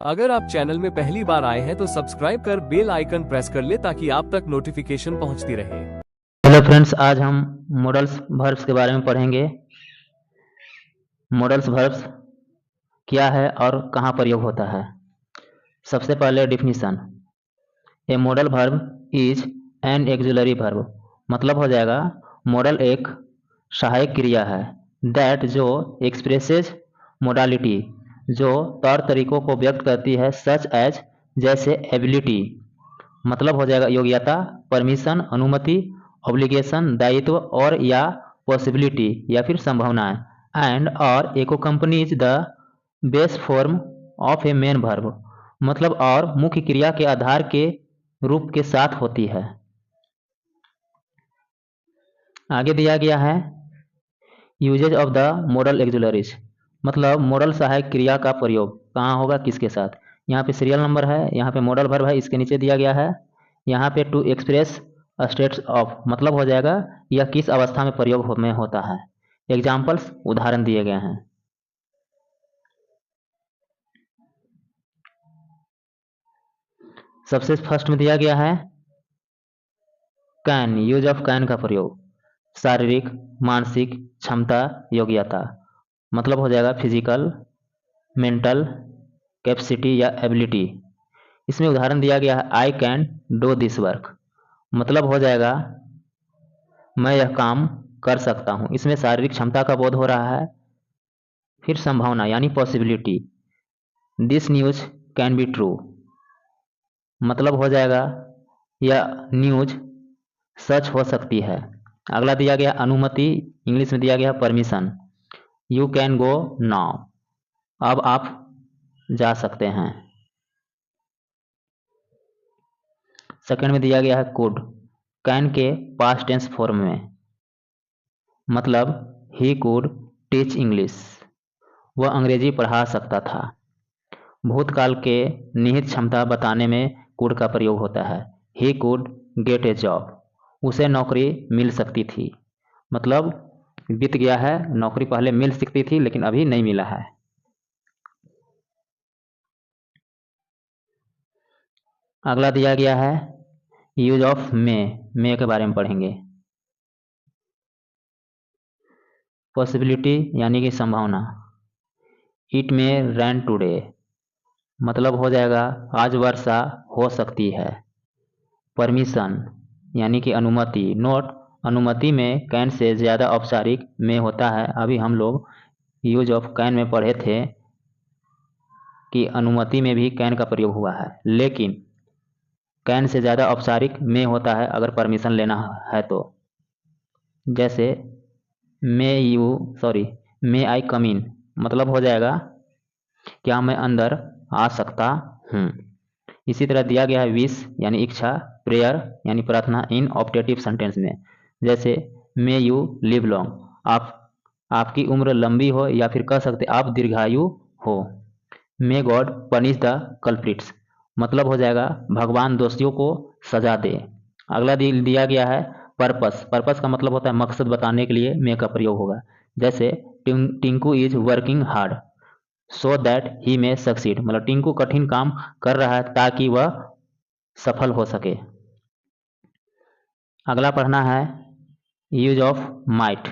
अगर आप चैनल में पहली बार आए हैं तो सब्सक्राइब कर बेल आइकन प्रेस कर ले ताकि आप तक नोटिफिकेशन पहुंचती रहे। हेलो फ्रेंड्स, आज हम मॉडल्स वर्ब्स के बारे में पढ़ेंगे। मॉडल्स वर्ब्स क्या है और कहाँ प्रयोग होता है। सबसे पहले definition. A modal verb is an axillary verb. मतलब हो जाएगा मॉडल एक सहायक क्रिया है दैट जो एक्सप्रेसेज मोडालिटी, जो तौर तरीकों को व्यक्त करती है, सच एज जैसे एबिलिटी। मतलब हो जाएगा योग्यता, परमिशन अनुमति, ऑब्लिगेशन दायित्व और या पॉसिबिलिटी या फिर संभावनाएं, एंड और accompanies the base form of a main verb. मतलब और मुख्य क्रिया के आधार के रूप के साथ होती है। आगे दिया गया है uses of the modal auxiliaries. मतलब मॉडल सहायक क्रिया का प्रयोग कहाँ होगा, किसके साथ। यहाँ पे सीरियल नंबर है, यहाँ पे मॉडल वर्ब है, इसके नीचे दिया गया है यहाँ पे टू एक्सप्रेस स्टेट्स ऑफ। मतलब हो जाएगा यह किस अवस्था में प्रयोग में होता है। एग्जाम्पल्स उदाहरण दिए गए हैं। सबसे फर्स्ट में दिया गया है कैन। यूज ऑफ कैन का प्रयोग शारीरिक मानसिक क्षमता योग्यता। मतलब हो जाएगा फिजिकल मेंटल कैपेसिटी या एबिलिटी। इसमें उदाहरण दिया गया है I can do this work. मतलब हो जाएगा मैं यह काम कर सकता हूँ। इसमें शारीरिक क्षमता का बोध हो रहा है। फिर संभावना यानी possibility, this news can be true. मतलब हो जाएगा यह न्यूज सच हो सकती है। अगला दिया गया अनुमति, इंग्लिश में दिया गया permission. You can go now. अब आप जा सकते हैं। सेकंड में दिया गया है कुड, कैन के पास्ट टेंस फॉर्म में। मतलब ही कुड टीच इंग्लिश, वह अंग्रेजी पढ़ा सकता था। भूतकाल के निहित क्षमता बताने में कुड का प्रयोग होता है। He could get A job, उसे नौकरी मिल सकती थी। मतलब बीत गया है, नौकरी पहले मिल सकती थी लेकिन अभी नहीं मिला है। अगला दिया गया है यूज ऑफ मे के बारे में पढ़ेंगे। पॉसिबिलिटी यानी कि संभावना। It may rain today. मतलब हो जाएगा आज वर्षा हो सकती है। परमिशन यानी कि अनुमति। नोट, अनुमति में कैन से ज़्यादा औपचारिक में होता है। अभी हम लोग यूज ऑफ कैन में पढ़े थे कि अनुमति में भी कैन का प्रयोग हुआ है, लेकिन कैन से ज़्यादा औपचारिक में होता है अगर परमिशन लेना है तो। जैसे मे आई कम इन। मतलब हो जाएगा क्या मैं अंदर आ सकता हूँ। इसी तरह दिया गया है विश यानी इच्छा, प्रेयर यानी प्रार्थना इन ऑप्टेटिव सेंटेंस में। जैसे मे यू लिव लॉन्ग, आपकी उम्र लंबी हो, या फिर कह सकते आप दीर्घायु हो। May God punish the culprits. मतलब हो जाएगा भगवान दोषियों को सजा दे। अगला दिया गया है पर्पस। पर्पस का मतलब होता है मकसद बताने के लिए मे का प्रयोग होगा। जैसे Tinku is working hard so that he may succeed. मतलब टिंकू कठिन काम कर रहा है ताकि वह सफल हो सके। अगला पढ़ना है यूज ऑफ माइट।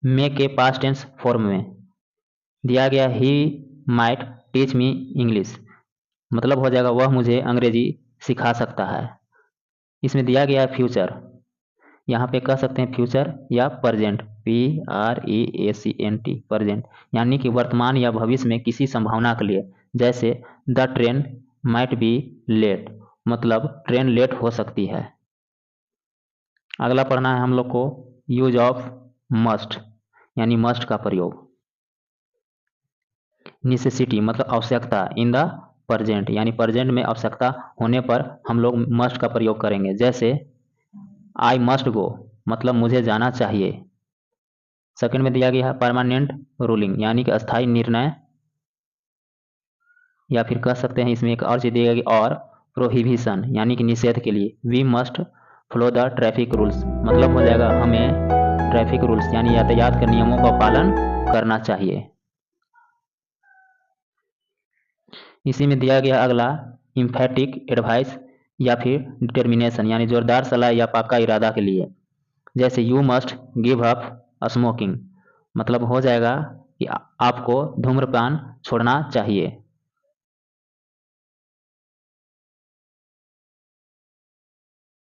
मे के पास्ट टेंस फॉर्म में दिया गया he might teach me English. मतलब हो जाएगा वह मुझे अंग्रेजी सिखा सकता है। इसमें दिया गया है फ्यूचर, यहाँ पे कह सकते हैं फ्यूचर या प्रेजेंट, PREACNT प्रेजेंट, यानी कि वर्तमान या भविष्य में किसी संभावना के लिए। जैसे the train might be late. मतलब ट्रेन लेट हो सकती है। अगला पढ़ना है हम लोग को यूज ऑफ मस्ट यानी मस्ट का प्रयोग। नेसेसिटी मतलब आवश्यकता इन द प्रेजेंट, यानी प्रेजेंट में आवश्यकता होने पर हम लोग मस्ट का प्रयोग करेंगे। जैसे आई मस्ट गो, मतलब मुझे जाना चाहिए। सेकंड में दिया गया है परमानेंट रूलिंग यानी कि अस्थायी निर्णय, या फिर कह सकते हैं इसमें एक और चीज दिया गया और प्रोहिबिशन यानी कि निषेध के लिए। We must follow the traffic rules. मतलब हो जाएगा हमें ट्रैफिक रूल्स यानी यातायात के नियमों का पालन करना चाहिए। इसी में दिया गया अगला इम्फैटिक एडवाइस या फिर डिटर्मिनेशन यानी जोरदार सलाह या पक्का इरादा के लिए, जैसे you must give up smoking, मतलब हो जाएगा कि आपको धूम्रपान छोड़ना चाहिए।